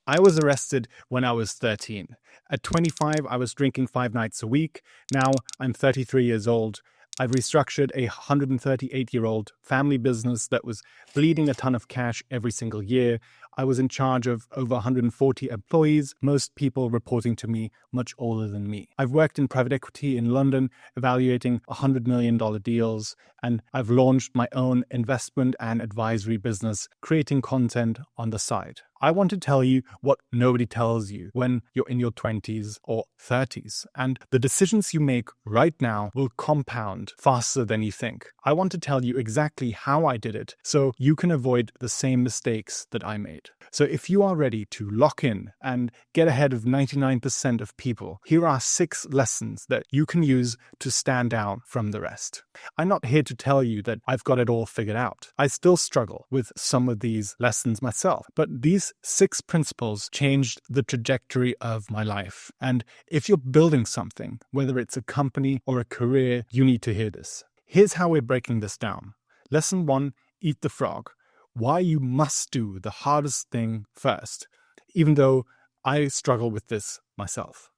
I was arrested when I was 13. At 25, I was drinking 5 nights a week. Now I'm 33 years old. I've restructured a 138-year-old family business that was bleeding a ton of cash every single year. I was in charge of over 140 employees, most people reporting to me much older than me. I've worked in private equity in London, evaluating $100 million deals, and I've launched my own investment and advisory business, creating content on the side. I want to tell you what nobody tells you when you're in your 20s or 30s, and the decisions you make right now will compound faster than you think. I want to tell you exactly how I did it so you can avoid the same mistakes that I made. So if you are ready to lock in and get ahead of 99% of people, here are 6 lessons that you can use to stand out from the rest. I'm not here to tell you that I've got it all figured out. I still struggle with some of these lessons myself, but these 6 principles changed the trajectory of my life. And if you're building something, whether it's a company or a career, you need to hear this. Here's how we're breaking this down. Lesson 1, eat the frog. Why you must do the hardest thing first, even though I struggle with this myself.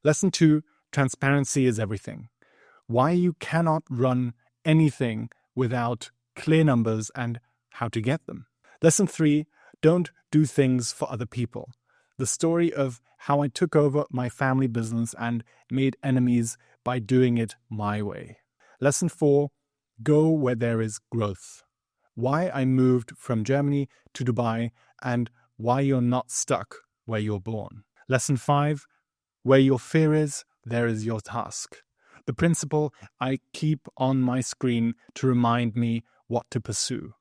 Lesson 2, transparency is everything. Why you cannot run anything without clear numbers and how to get them. Lesson 3, don't do things for other people. The story of how I took over my family business and made enemies by doing it my way. Lesson 4, go where there is growth. Why I moved from Germany to Dubai and why you're not stuck where you're born. Lesson 5, where your fear is, there is your task. The principle I keep on my screen to remind me what to pursue.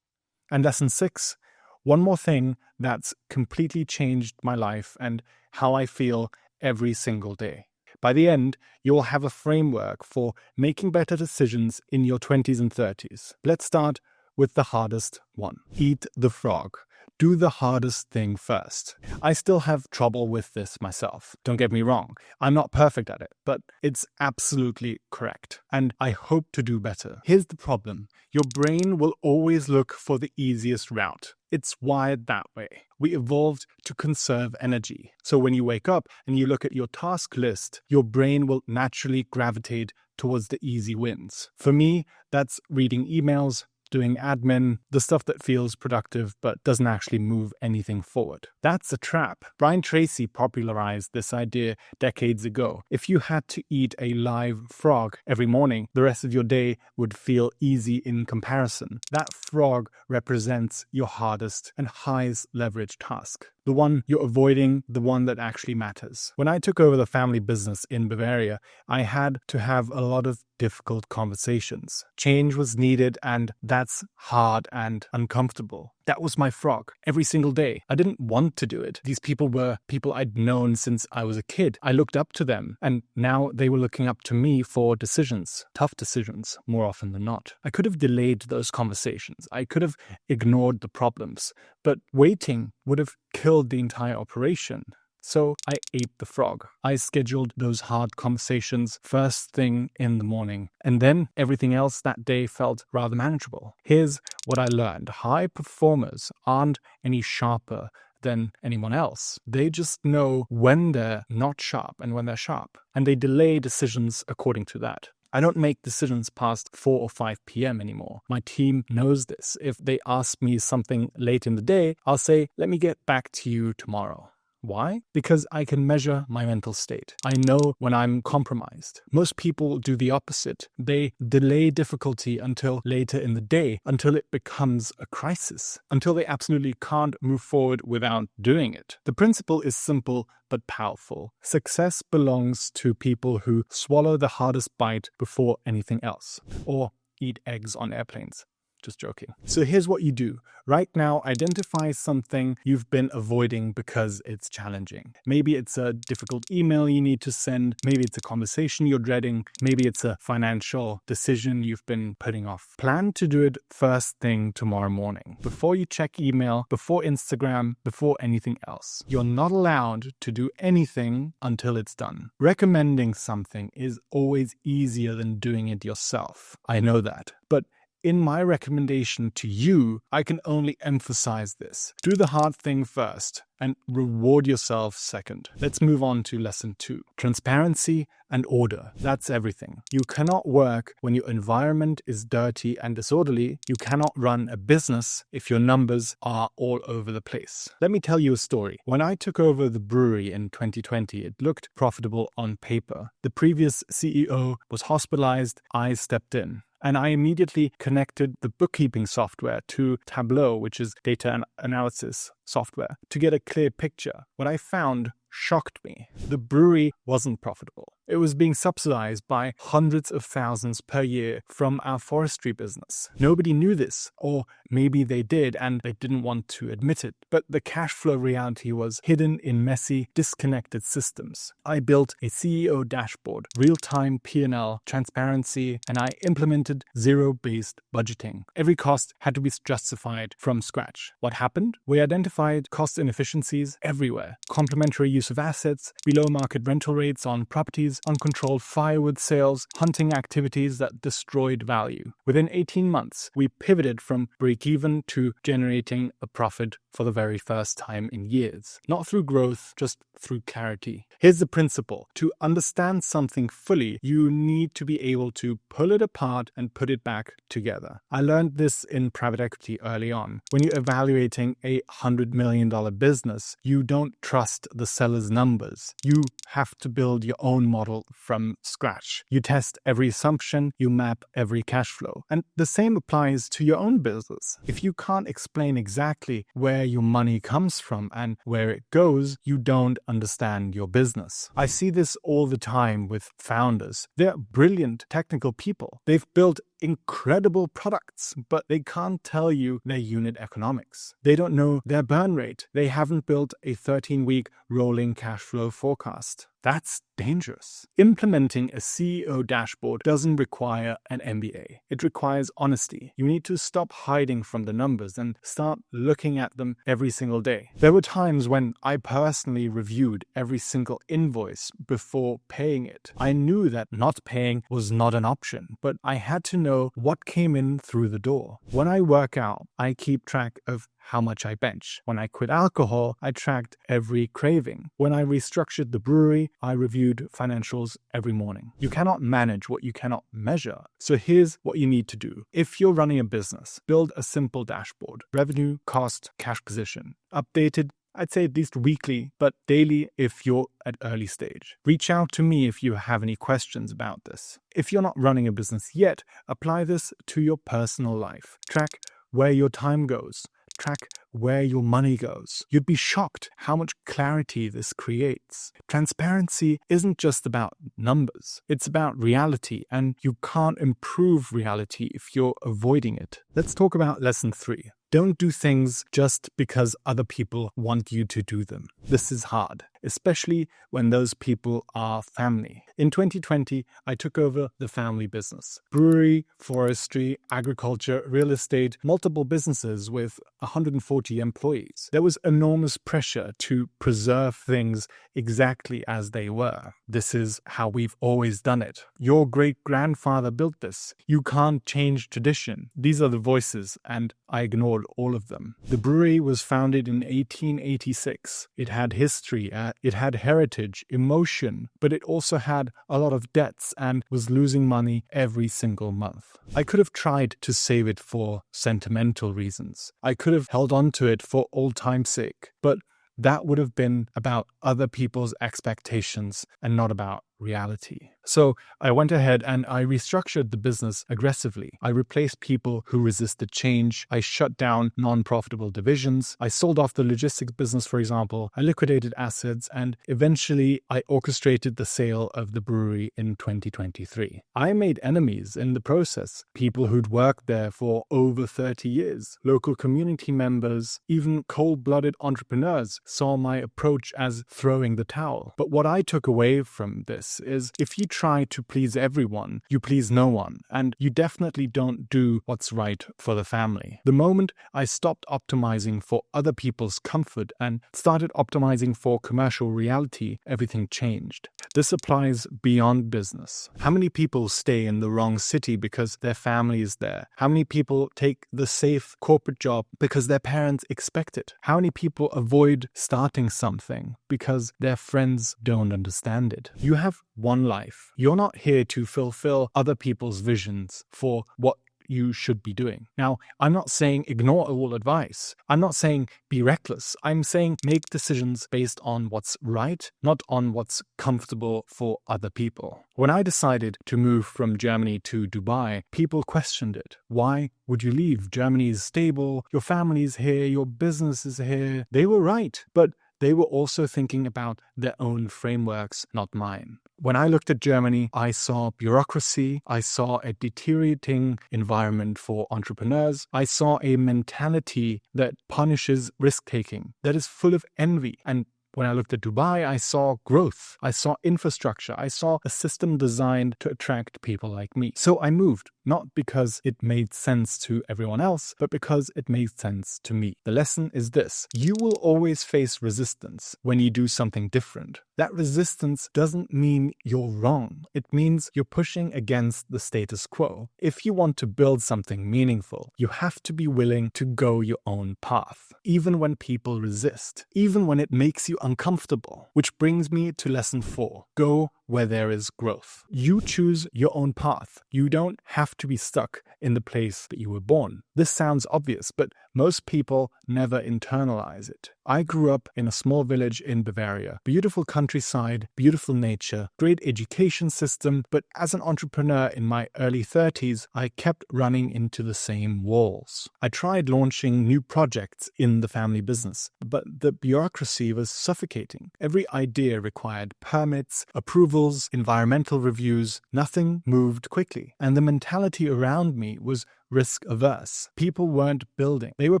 And lesson 6, one more thing that's completely changed my life and how I feel every single day. By the end, you will have a framework for making better decisions in your 20s and 30s. Let's start with the hardest one. Eat the frog. Do the hardest thing first. I still have trouble with this myself. Don't get me wrong. I'm not perfect at it, but it's absolutely correct. And I hope to do better. Here's the problem. Your brain will always look for the easiest route. It's wired that way. We evolved to conserve energy. So when you wake up and you look at your task list, your brain will naturally gravitate towards the easy wins. For me, that's reading emails, doing admin, the stuff that feels productive but doesn't actually move anything forward. That's a trap. Brian Tracy popularized this idea decades ago. If you had to eat a live frog every morning, the rest of your day would feel easy in comparison. That frog represents your hardest and highest leverage task. The one you're avoiding, the one that actually matters. When I took over the family business in Bavaria, I had to have a lot of difficult conversations. Change was needed, and that's hard and uncomfortable. That was my frog every single day. I didn't want to do it. These people were people I'd known since I was a kid. I looked up to them, and now they were looking up to me for decisions, tough decisions, more often than not. I could have delayed those conversations. I could have ignored the problems, but waiting would have killed the entire operation. So I ate the frog. I scheduled those hard conversations first thing in the morning, and then everything else that day felt rather manageable. Here's what I learned. High performers aren't any sharper than anyone else. They just know when they're not sharp and when they're sharp, and they delay decisions according to that. I don't make decisions past 4 or 5 p.m. anymore. My team knows this. If they ask me something late in the day, I'll say, let me get back to you tomorrow. Why? Because I can measure my mental state. I know when I'm compromised. Most people do the opposite. They delay difficulty until later in the day, until it becomes a crisis, until they absolutely can't move forward without doing it. The principle is simple but powerful. Success belongs to people who swallow the hardest bite before anything else, or eat eggs on airplanes. Just joking. So here's what you do. Right now, identify something you've been avoiding because it's challenging. Maybe it's a difficult email you need to send. Maybe it's a conversation you're dreading. Maybe it's a financial decision you've been putting off. Plan to do it first thing tomorrow morning. Before you check email, before Instagram, before anything else. You're not allowed to do anything until it's done. Recommending something is always easier than doing it yourself. I know that. But in my recommendation to you, I can only emphasize this. Do the hard thing first and reward yourself second. Let's move on to lesson 2. Transparency and order. That's everything. You cannot work when your environment is dirty and disorderly. You cannot run a business if your numbers are all over the place. Let me tell you a story. When I took over the brewery in 2020, it looked profitable on paper. The previous CEO was hospitalized. I stepped in. And I immediately connected the bookkeeping software to Tableau, which is data analysis software, to get a clear picture. What I found shocked me. The brewery wasn't profitable. It was being subsidized by hundreds of thousands per year from our forestry business. Nobody knew this, or maybe they did and they didn't want to admit it. But the cash flow reality was hidden in messy, disconnected systems. I built a CEO dashboard, real-time P&L, transparency, and I implemented zero-based budgeting. Every cost had to be justified from scratch. What happened? We identified cost inefficiencies everywhere. Complementary use of assets, below-market rental rates on properties, uncontrolled firewood sales, hunting activities that destroyed value. Within 18 months, we pivoted from break-even to generating a profit for the very first time in years. Not through growth, just through clarity. Here's the principle. To understand something fully, you need to be able to pull it apart and put it back together. I learned this in private equity early on. When you're evaluating a $100 million business, you don't trust the seller's numbers. You have to build your own model from scratch. You test every assumption, you map every cash flow. And the same applies to your own business. If you can't explain exactly where your money comes from and where it goes, you don't understand your business. I see this all the time with founders. They're brilliant technical people. They've built incredible products, but they can't tell you their unit economics. They don't know their burn rate. They haven't built a 13-week rolling cash flow forecast. That's dangerous. Implementing a CEO dashboard doesn't require an MBA. It requires honesty. You need to stop hiding from the numbers and start looking at them every single day. There were times when I personally reviewed every single invoice before paying it. I knew that not paying was not an option, but I had to know what came in through the door. When I work out, I keep track of how much I bench. When I quit alcohol, I tracked every craving. When I restructured the brewery, I reviewed financials every morning. You cannot manage what you cannot measure. So here's what you need to do. If you're running a business, build a simple dashboard. Revenue, cost, cash position. Updated, I'd say at least weekly, but daily if you're at early stage. Reach out to me if you have any questions about this. If you're not running a business yet, apply this to your personal life. Track where your time goes. Track where your money goes. You'd be shocked how much clarity this creates. Transparency isn't just about numbers. It's about reality, and you can't improve reality if you're avoiding it. Let's talk about lesson 3. Don't do things just because other people want you to do them. This is hard, especially when those people are family. In 2020, I took over the family business. Brewery, forestry, agriculture, real estate, multiple businesses with 140 employees. There was enormous pressure to preserve things exactly as they were. This is how we've always done it. Your great-grandfather built this. You can't change tradition. These are the voices, and I ignored all of them. The brewery was founded in 1886. It had history, it had heritage, emotion, but it also had a lot of debts and was losing money every single month. I could have tried to save it for sentimental reasons. I could have held on to it for old time's sake, but that would have been about other people's expectations and not about reality. So I went ahead and I restructured the business aggressively. I replaced people who resisted change. I shut down non-profitable divisions. I sold off the logistics business, for example. I liquidated assets, and eventually I orchestrated the sale of the brewery in 2023. I made enemies in the process. People who'd worked there for over 30 years. Local community members, even cold-blooded entrepreneurs saw my approach as throwing the towel. But what I took away from this is if you try to please everyone, you please no one, and you definitely don't do what's right for the family. The moment I stopped optimizing for other people's comfort and started optimizing for commercial reality, everything changed. This applies beyond business. How many people stay in the wrong city because their family is there? How many people take the safe corporate job because their parents expect it? How many people avoid starting something because their friends don't understand it? You have one life. You're not here to fulfill other people's visions for what you should be doing. Now, I'm not saying ignore all advice. I'm not saying be reckless. I'm saying make decisions based on what's right, not on what's comfortable for other people. When I decided to move from Germany to Dubai, people questioned it. Why would you leave? Germany is stable. Your family's here. Your business is here. They were right, but they were also thinking about their own frameworks, not mine. When I looked at Germany, I saw bureaucracy, I saw a deteriorating environment for entrepreneurs, I saw a mentality that punishes risk-taking, that is full of envy. And when I looked at Dubai, I saw growth, I saw infrastructure, I saw a system designed to attract people like me. So I moved, not because it made sense to everyone else, but because it made sense to me. The lesson is this: you will always face resistance when you do something different. That resistance doesn't mean you're wrong. It means you're pushing against the status quo. If you want to build something meaningful, you have to be willing to go your own path, even when people resist, even when it makes you uncomfortable. Which brings me to lesson 4. Go where there is growth. You choose your own path. You don't have to be stuck in the place that you were born. This sounds obvious, but most people never internalize it. I grew up in a small village in Bavaria. Beautiful countryside, beautiful nature, great education system, but as an entrepreneur in my early 30s, I kept running into the same walls. I tried launching new projects in the family business, but the bureaucracy was suffocating. Every idea required permits, approvals, environmental reviews. Nothing moved quickly, and the mentality around me was risk averse. People weren't building. They were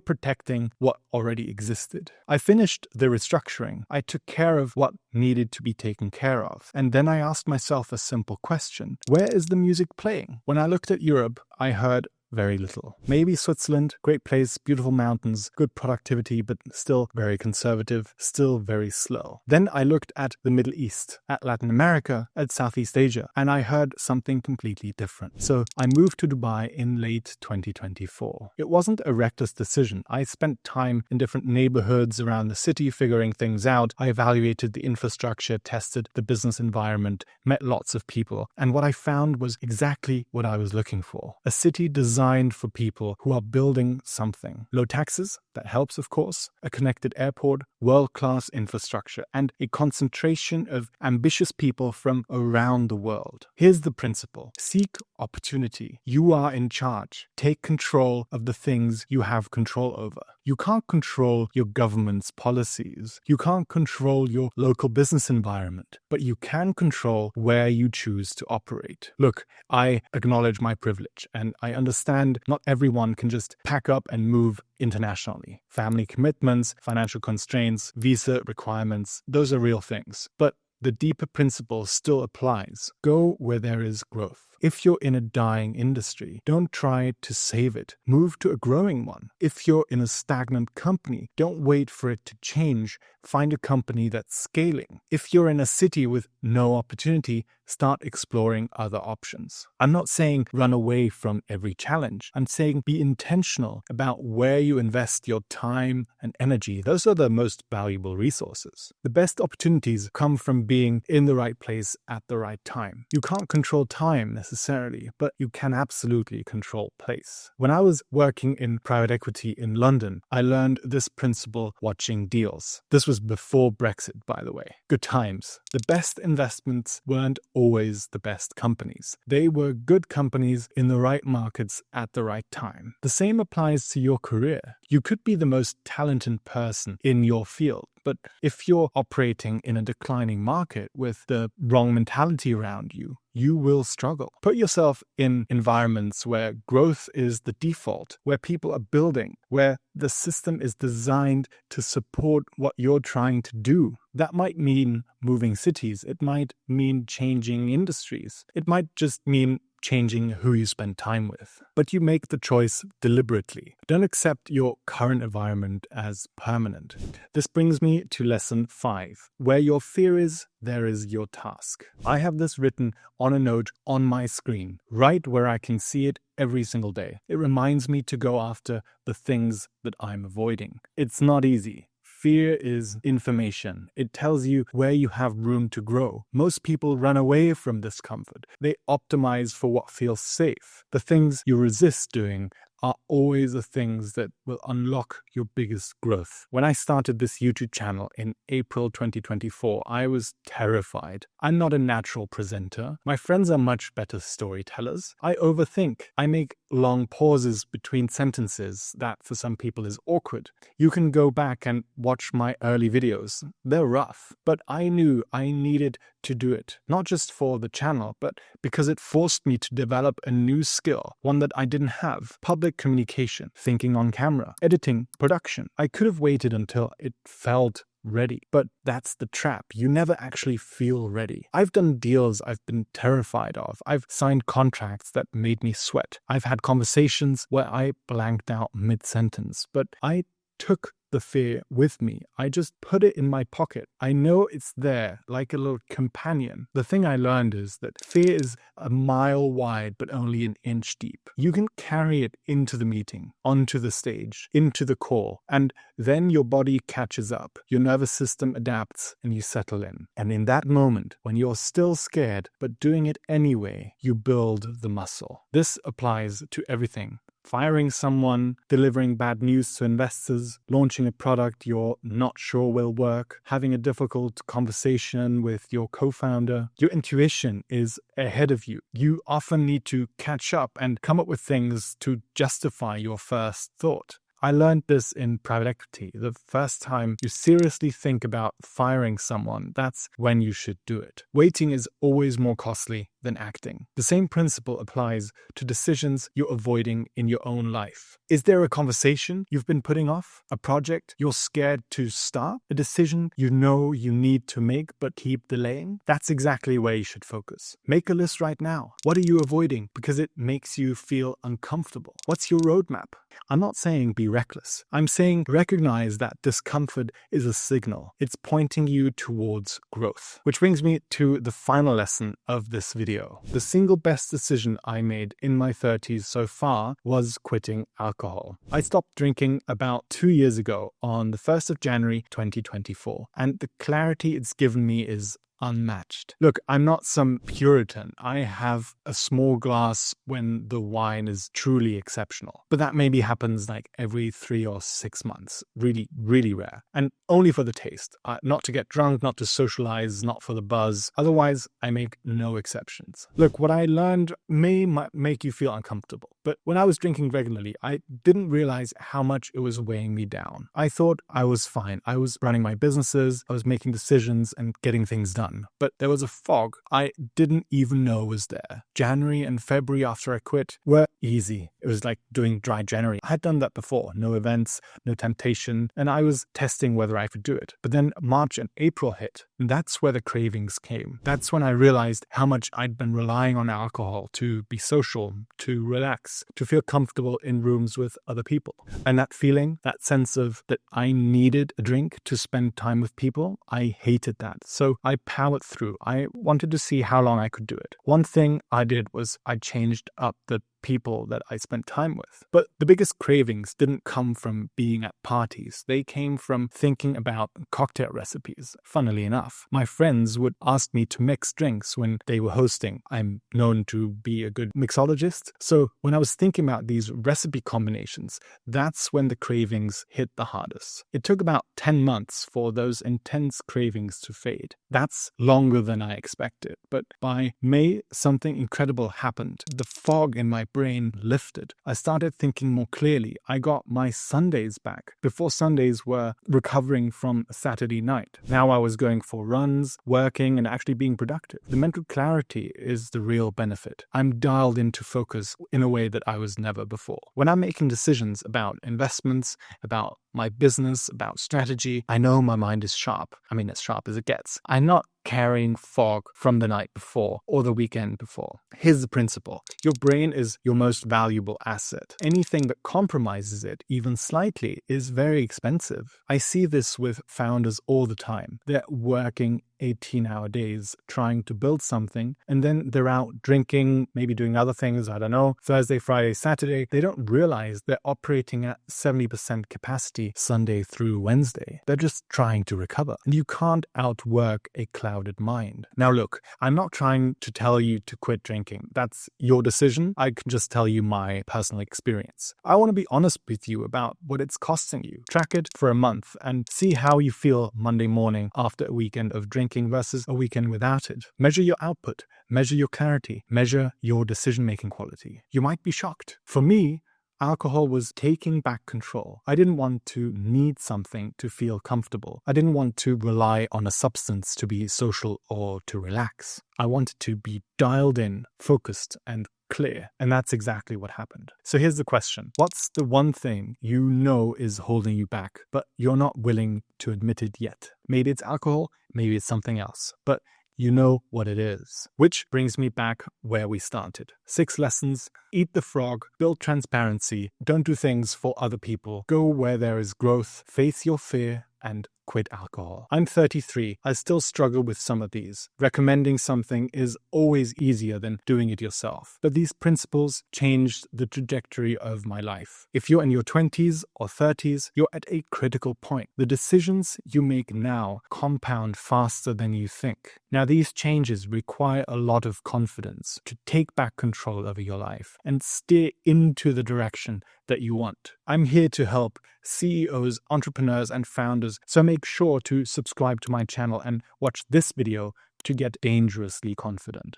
protecting what already existed. I finished the restructuring. I took care of what needed to be taken care of. And then I asked myself a simple question: where is the music playing? When I looked at Europe, I heard very little. Maybe Switzerland, great place, beautiful mountains, good productivity, but still very conservative, still very slow. Then I looked at the Middle East, at Latin America, at Southeast Asia, and I heard something completely different. So I moved to Dubai in late 2024. It wasn't a reckless decision. I spent time in different neighborhoods around the city figuring things out. I evaluated the infrastructure, tested the business environment, met lots of people, and what I found was exactly what I was looking for. A city designed for people who are building something. Low taxes, that helps of course, a connected airport, world-class infrastructure, and a concentration of ambitious people from around the world. Here's the principle: seek opportunity. You are in charge. Take control of the things you have control over. You can't control your government's policies. You can't control your local business environment, but you can control where you choose to operate. Look, I acknowledge my privilege, and I understand not everyone can just pack up and move internationally. Family commitments, financial constraints, visa requirements, those are real things. But the deeper principle still applies. Go where there is growth. If you're in a dying industry, don't try to save it. Move to a growing one. If you're in a stagnant company, don't wait for it to change. Find a company that's scaling. If you're in a city with no opportunity, start exploring other options. I'm not saying run away from every challenge. I'm saying be intentional about where you invest your time and energy. Those are the most valuable resources. The best opportunities come from being in the right place at the right time. You can't control time necessarily, but you can absolutely control place. When I was working in private equity in London, I learned this principle watching deals. This was before Brexit, by the way. Good times. The best investments weren't always the best companies. They were good companies in the right markets at the right time. The same applies to your career. You could be the most talented person in your field, but if you're operating in a declining market with the wrong mentality around you, you will struggle. Put yourself in environments where growth is the default, where people are building, where the system is designed to support what you're trying to do. That might mean moving cities. It might mean changing industries. It might just mean changing who you spend time with, but you make the choice deliberately. Don't accept your current environment as permanent. This brings me to lesson 5. Where your fear is, there is your task. I have this written on a note on my screen, right where I can see it every single day. It reminds me to go after the things that I'm avoiding. It's not easy. Fear is information. It tells you where you have room to grow. Most people run away from discomfort. They optimize for what feels safe. The things you resist doing are always the things that will unlock your biggest growth. When I started this YouTube channel in April 2024, I was terrified. I'm not a natural presenter. My friends are much better storytellers. I overthink. I make long pauses between sentences that for some people is awkward. You can go back and watch my early videos. They're rough, but I knew I needed to do it, not just for the channel, but because it forced me to develop a new skill, one that I didn't have: public communication, thinking on camera, editing, production. I could have waited until it felt ready, but that's the trap. You never actually feel ready. I've done deals I've been terrified of. I've signed contracts that made me sweat. I've had conversations where I blanked out mid-sentence, but I took the fear with me. I just put it in my pocket. I know it's there, like a little companion. The thing I learned is that fear is a mile wide, but only an inch deep. You can carry it into the meeting, onto the stage, into the call, and then your body catches up. Your nervous system adapts and you settle in. And in that moment, when you're still scared, but doing it anyway, you build the muscle. This applies to everything. Firing someone, delivering bad news to investors, launching a product you're not sure will work, having a difficult conversation with your co-founder. Your intuition is ahead of you. You often need to catch up and come up with things to justify your first thought. I learned this in private equity. The first time you seriously think about firing someone, that's when you should do it. Waiting is always more costly than acting. The same principle applies to decisions you're avoiding in your own life. Is there a conversation you've been putting off? A project you're scared to start? A decision you know you need to make but keep delaying? That's exactly where you should focus. Make a list right now. What are you avoiding because it makes you feel uncomfortable? What's your roadmap? I'm not saying be reckless. I'm saying recognize that discomfort is a signal. It's pointing you towards growth. Which brings me to the final lesson of this video. The single best decision I made in my 30s so far was quitting alcohol. I stopped drinking about 2 years ago on the 1st of January 2024, and the clarity it's given me is unmatched. Look, I'm not some Puritan. I have a small glass when the wine is truly exceptional. But that maybe happens like every 3 or 6 months. Really, really rare. And only for the taste. Not to get drunk, not to socialize, not for the buzz. Otherwise, I make no exceptions. Look, what I learned may make you feel uncomfortable. But when I was drinking regularly, I didn't realize how much it was weighing me down. I thought I was fine. I was running my businesses, I was making decisions and getting things done. But there was a fog I didn't even know was there. January and February after I quit were easy. It was like doing dry January. I had done that before. No events, no temptation, and I was testing whether I could do it. But then March and April hit, and that's where the cravings came. That's when I realized how much I'd been relying on alcohol to be social, to relax, to feel comfortable in rooms with other people. And that feeling, that sense of that I needed a drink to spend time with people, I hated that. So I powered through. I wanted to see how long I could do it. One thing I did was I changed up the people that I spent time with. But the biggest cravings didn't come from being at parties. They came from thinking about cocktail recipes. Funnily enough, my friends would ask me to mix drinks when they were hosting. I'm known to be a good mixologist. So when I was thinking about these recipe combinations, that's when the cravings hit the hardest. It took about 10 months for those intense cravings to fade. That's longer than I expected. But by May, something incredible happened. The fog in my brain lifted. I started thinking more clearly. I got my Sundays back. Before, Sundays were recovering from a Saturday night. Now I was going for runs, working, and actually being productive. The mental clarity is the real benefit. I'm dialed into focus in a way that I was never before. When I'm making decisions about investments, about my business, about strategy, I know my mind is sharp. I mean, as sharp as it gets. I'm not carrying fog from the night before or the weekend before. Here's the principle. Your brain is your most valuable asset. Anything that compromises it, even slightly, is very expensive. I see this with founders all the time. They're working 18-hour days trying to build something, and then they're out drinking, maybe doing other things, I don't know, Thursday, Friday, Saturday. They don't realize they're operating at 70% capacity Sunday through Wednesday. They're just trying to recover. And you can't outwork a clouded mind. Now look, I'm not trying to tell you to quit drinking. That's your decision. I can just tell you my personal experience. I want to be honest with you about what it's costing you. Track it for a month and see how you feel Monday morning after a weekend of drinking versus a weekend without it. Measure your output, measure your clarity, measure your decision-making quality. You might be shocked. For me, alcohol was taking back control. I didn't want to need something to feel comfortable. I didn't want to rely on a substance to be social or to relax. I wanted to be dialed in, focused, and clear. And that's exactly what happened. So here's the question. What's the one thing you know is holding you back, but you're not willing to admit it yet? Maybe it's alcohol, maybe it's something else, but you know what it is. Which brings me back where we started. 6 lessons: eat the frog, build transparency, don't do things for other people, go where there is growth, face your fear, and quit alcohol. I'm 33. I still struggle with some of these. Recommending something is always easier than doing it yourself. But these principles changed the trajectory of my life. If you're in your 20s or 30s, you're at a critical point. The decisions you make now compound faster than you think. Now, these changes require a lot of confidence to take back control over your life and steer into the direction that you want. I'm here to help CEOs, entrepreneurs, and founders, so make sure to subscribe to my channel and watch this video to get dangerously confident.